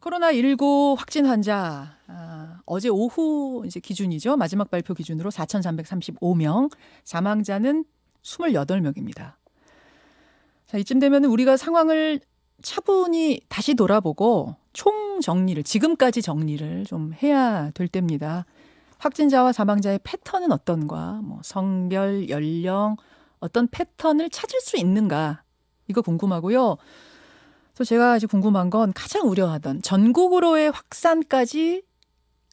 코로나19 확진 환자 어제 오후 이제 기준이죠. 마지막 발표 기준으로 4,335명, 사망자는 28명입니다. 자, 이쯤 되면 우리가 상황을 차분히 다시 돌아보고 총 정리를, 지금까지 정리를 좀 해야 될 때입니다. 확진자와 사망자의 패턴은 어떤가, 뭐 성별, 연령, 어떤 패턴을 찾을 수 있는가, 이거 궁금하고요. 또 제가 아직 궁금한 건 가장 우려하던 전국으로의 확산까지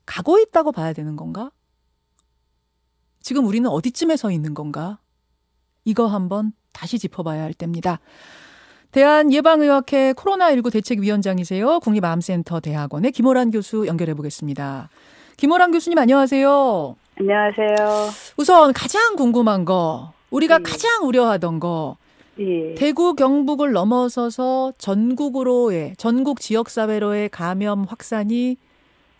가고 있다고 봐야 되는 건가? 지금 우리는 어디쯤에 서 있는 건가? 이거 한번 다시 짚어봐야 할 때입니다. 대한예방의학회 코로나19 대책위원장이세요. 국립암센터 대학원의 김호란 교수 연결해 보겠습니다. 김호란 교수님 안녕하세요. 안녕하세요. 우선 가장 궁금한 거, 우리가 가장 우려하던 거, 대구 경북을 넘어서서 전국으로의, 전국 지역사회로의 감염 확산이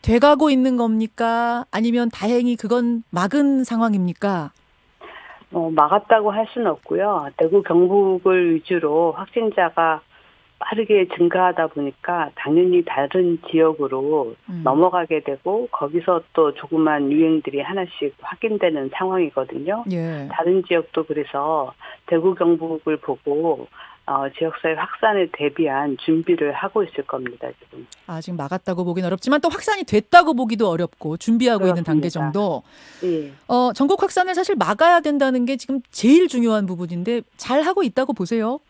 돼가고 있는 겁니까? 아니면 다행히 그건 막은 상황입니까? 막았다고 할 수는 없고요. 대구 경북을 위주로 확진자가 빠르게 증가하다 보니까 당연히 다른 지역으로 넘어가게 되고 거기서 또 조그만 유행들이 하나씩 확인되는 상황이거든요. 예. 다른 지역도 그래서 대구 경북을 보고 지역사회 확산에 대비한 준비를 하고 있을 겁니다. 지금 막았다고 보기는 어렵지만 또 확산이 됐다고 보기도 어렵고 준비하고 그렇습니다. 있는 단계 정도. 예. 전국 확산을 사실 막아야 된다는 게 지금 제일 중요한 부분인데 잘 하고 있다고 보세요?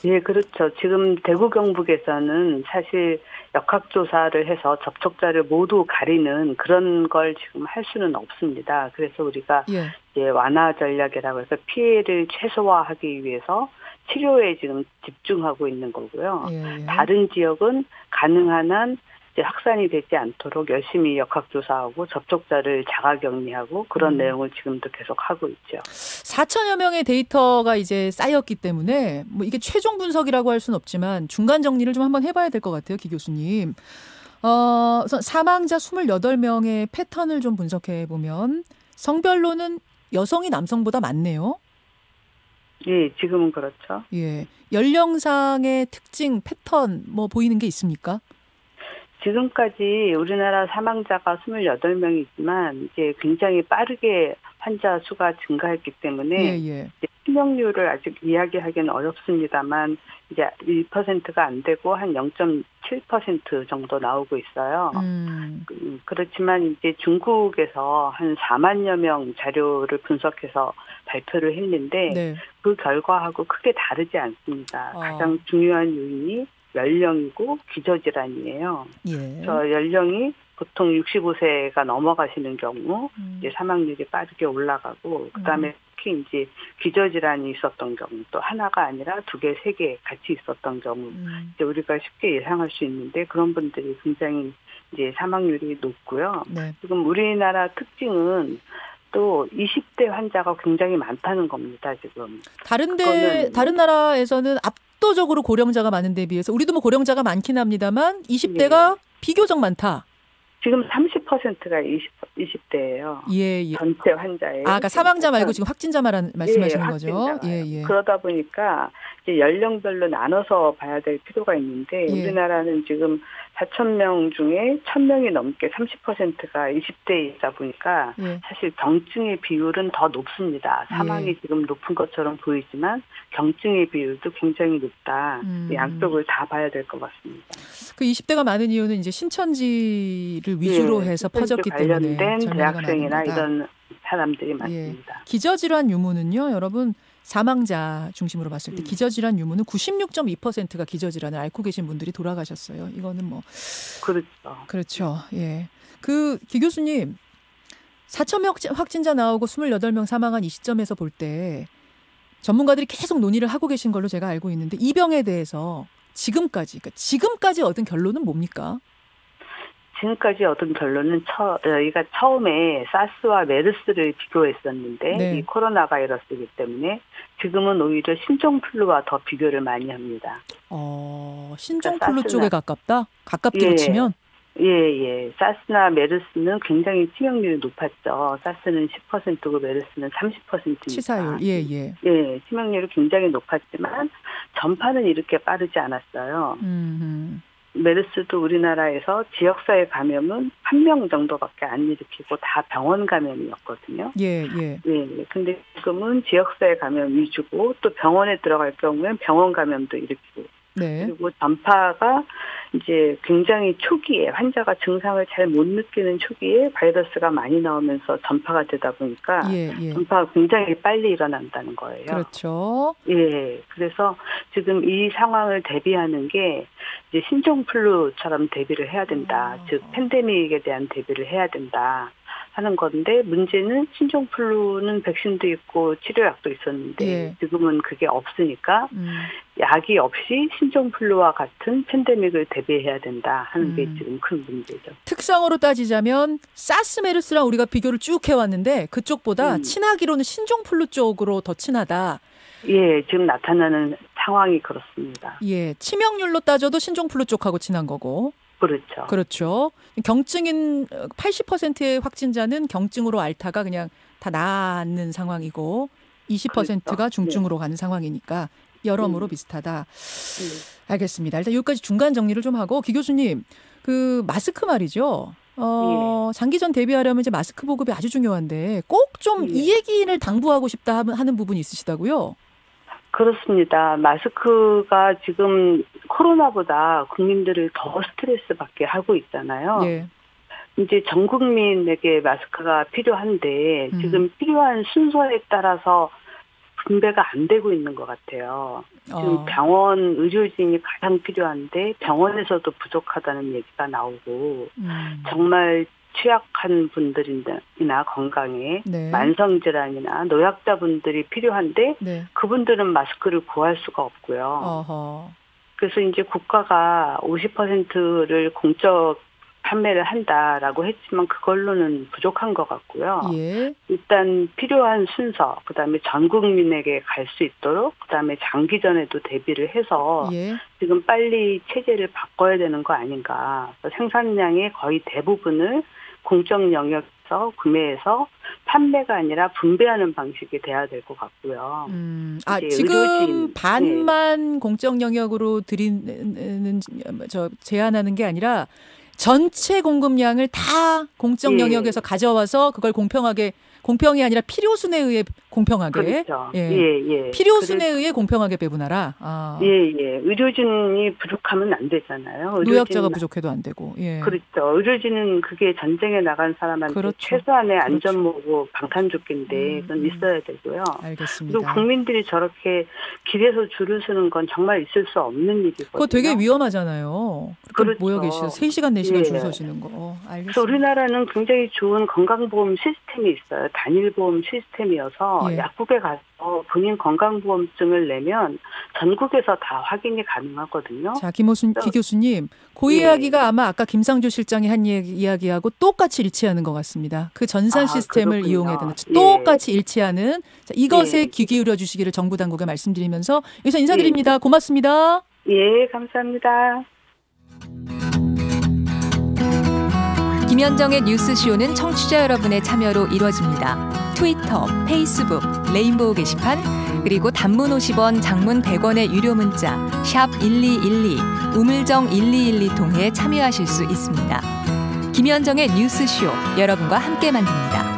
예, 그렇죠. 지금 대구 경북에서는 사실 역학조사를 해서 접촉자를 모두 가리는 그런 걸 지금 할 수는 없습니다. 그래서 우리가 이제 완화 전략이라고 해서 피해를 최소화하기 위해서 치료에 지금 집중하고 있는 거고요. 다른 지역은 가능한 한 이제 확산이 되지 않도록 열심히 역학조사하고 접촉자를 자가격리하고 그런 내용을 지금도 계속 하고 있죠. 4천여 명의 데이터가 이제 쌓였기 때문에 뭐 이게 최종 분석이라고 할 수는 없지만 중간 정리를 좀 한번 해봐야 될 것 같아요, 기 교수님. 사망자 28명의 패턴을 좀 분석해 보면 성별로는 여성이 남성보다 많네요. 예, 지금은 그렇죠. 예, 연령상의 특징, 패턴 뭐 보이는 게 있습니까? 지금까지 우리나라 사망자가 28명이지만 이제 굉장히 빠르게 환자 수가 증가했기 때문에 이제 치명률을 아직 이야기하기는 어렵습니다만 이제 1%가 안 되고 한 0.7% 정도 나오고 있어요. 그렇지만 이제 중국에서 한 4만여 명 자료를 분석해서 발표를 했는데 그 결과하고 크게 다르지 않습니다. 가장 중요한 요인이 연령이고 기저질환이에요. 저 연령이 보통 65세가 넘어가시는 경우 이제 사망률이 빠르게 올라가고 그다음에 특히 이제 기저질환이 있었던 경우 또 하나가 아니라 2개, 3개 같이 있었던 경우 이제 우리가 쉽게 예상할 수 있는데 그런 분들이 굉장히 이제 사망률이 높고요. 지금 우리나라 특징은 또 20대 환자가 굉장히 많다는 겁니다. 지금 다른 나라에서는 압도적으로 고령자가 많은 데 비해서 우리도 뭐 고령자가 많긴 합니다만 20대가 비교적 많다. 지금 30%가 20대예요. 전체 환자예요. 그러니까 사망자 말고 지금 확진자 말씀하시는 거죠. 그러다 보니까 이제 연령별로 나눠서 봐야 될 필요가 있는데 우리나라는 지금 4,000명 중에 1,000명이 넘게 30%가 20대이다 보니까 사실 경증의 비율은 더 높습니다. 사망이 지금 높은 것처럼 보이지만 경증의 비율도 굉장히 높다. 양쪽을 다 봐야 될 것 같습니다. 그 20대가 많은 이유는 이제 신천지를 위주로 해서 퍼졌기 때문에 관련된 대학생이나 이런 사람들이 많습니다. 기저질환 유무는요, 여러분 사망자 중심으로 봤을 때 기저질환 유무는 96.2%가 기저질환을 앓고 계신 분들이 돌아가셨어요. 이거는 뭐 그렇죠. 예. 기 교수님 4,000명 확진자 나오고 28명 사망한 이 시점에서 볼 때 전문가들이 계속 논의를 하고 계신 걸로 제가 알고 있는데 이 병에 대해서 지금까지 얻은 결론은 뭡니까? 지금까지 얻은 결론은 저희가 처음에 사스와 메르스를 비교했었는데 이 코로나 바이러스이기 때문에 지금은 오히려 신종플루와 더 비교를 많이 합니다. 신종플루 쪽에 가깝다? 가깝게 치면? 사스나 메르스는 굉장히 치명률이 높았죠. 사스는 10%고 메르스는 30%입니다. 치사율. 치명률이 굉장히 높았지만 전파는 이렇게 빠르지 않았어요. 메르스도 우리나라에서 지역사회 감염은 1명 정도밖에 안 일으키고 다 병원 감염이었거든요. 예. 근데 지금은 지역사회 감염 위주고 또 병원에 들어갈 경우엔 병원 감염도 일으키고. 네. 그리고 전파가 이제 굉장히 초기에 환자가 증상을 잘 못 느끼는 초기에 바이러스가 많이 나오면서 전파가 되다 보니까 전파가 굉장히 빨리 일어난다는 거예요. 그렇죠. 예. 그래서 지금 이 상황을 대비하는 게 이제 신종플루처럼 대비를 해야 된다. 즉 팬데믹에 대한 대비를 해야 된다. 하는 건데 문제는 신종플루는 백신도 있고 치료약도 있었는데 지금은 그게 없으니까 약이 없이 신종플루와 같은 팬데믹을 대비해야 된다 하는 게 지금 큰 문제죠. 특성으로 따지자면 사스 메르스랑 우리가 비교를 쭉 해왔는데 그쪽보다 친하기로는 신종플루 쪽으로 더 친하다. 예, 지금 나타나는 상황이 그렇습니다. 예, 치명률로 따져도 신종플루 쪽하고 친한 거고. 그렇죠. 경증인 80%의 확진자는 경증으로 앓다가 그냥 다 낫는 상황이고 20%가 중증으로 가는 상황이니까 여러모로 비슷하다. 알겠습니다. 일단 여기까지 중간 정리를 좀 하고 기 교수님, 그 마스크 말이죠. 장기전 대비하려면 이제 마스크 보급이 아주 중요한데 꼭 좀 이 얘기를 당부하고 싶다 하는 부분이 있으시다고요? 그렇습니다. 마스크가 지금 코로나보다 국민들을 더 스트레스 받게 하고 있잖아요. 예. 이제 전 국민에게 마스크가 필요한데 지금 필요한 순서에 따라서 분배가 안 되고 있는 것 같아요. 지금 병원 의료진이 가장 필요한데 병원에서도 부족하다는 얘기가 나오고 정말 취약한 분들이나 건강에 만성질환이나 노약자분들이 필요한데 그분들은 마스크를 구할 수가 없고요. 그래서 이제 국가가 50%를 공적 판매를 한다라고 했지만 그걸로는 부족한 것 같고요. 일단 필요한 순서, 그다음에 전 국민에게 갈 수 있도록 그다음에 장기전에도 대비를 해서 지금 빨리 체제를 바꿔야 되는 거 아닌가. 생산량의 거의 대부분을 공적 영역에서 구매해서 판매가 아니라 분배하는 방식이 돼야 될 것 같고요. 지금 의료진, 반만 공적 영역으로 제한하는 게 아니라 전체 공급량을 다 공적 영역에서 가져와서 그걸 공평이 아니라 필요순에 의해 공평하게. 그렇죠. 필요순에 의해 공평하게 배분하라. 의료진이 부족하면 안 되잖아요. 노약자가 부족해도 안 되고. 그렇죠. 의료진은 그게 전쟁에 나간 사람한테 최소한의 안전모고 방탄조끼인데 그건 있어야 되고요. 알겠습니다. 그리고 국민들이 저렇게 길에서 줄을 서는 건 정말 있을 수 없는 일이거든요. 그거 되게 위험하잖아요. 그렇게 모여 계시죠. 3시간, 4시간 줄 서시는 거. 알겠습니다. 그래서 우리나라는 굉장히 좋은 건강보험 시스템이 있어요. 단일보험 시스템이어서 약국에 가서 본인 건강보험증을 내면 전국에서 다 확인이 가능하거든요. 자, 기 교수님, 그 이야기가 아마 아까 김상조 실장이 한 이야기하고 똑같이 일치하는 것 같습니다. 그 전산 시스템을 이용해야 되는 똑같이 일치하는 이것에 귀 기울여 주시기를 정부 당국에 말씀드리면서 여기서 인사드립니다. 고맙습니다. 예, 감사합니다. 김현정의 뉴스쇼는 청취자 여러분의 참여로 이루어집니다. 트위터, 페이스북, 레인보우 게시판, 그리고 단문 50원, 장문 100원의 유료 문자 샵 1212, 우물정 1212 통해 참여하실 수 있습니다. 김현정의 뉴스쇼, 여러분과 함께 만듭니다.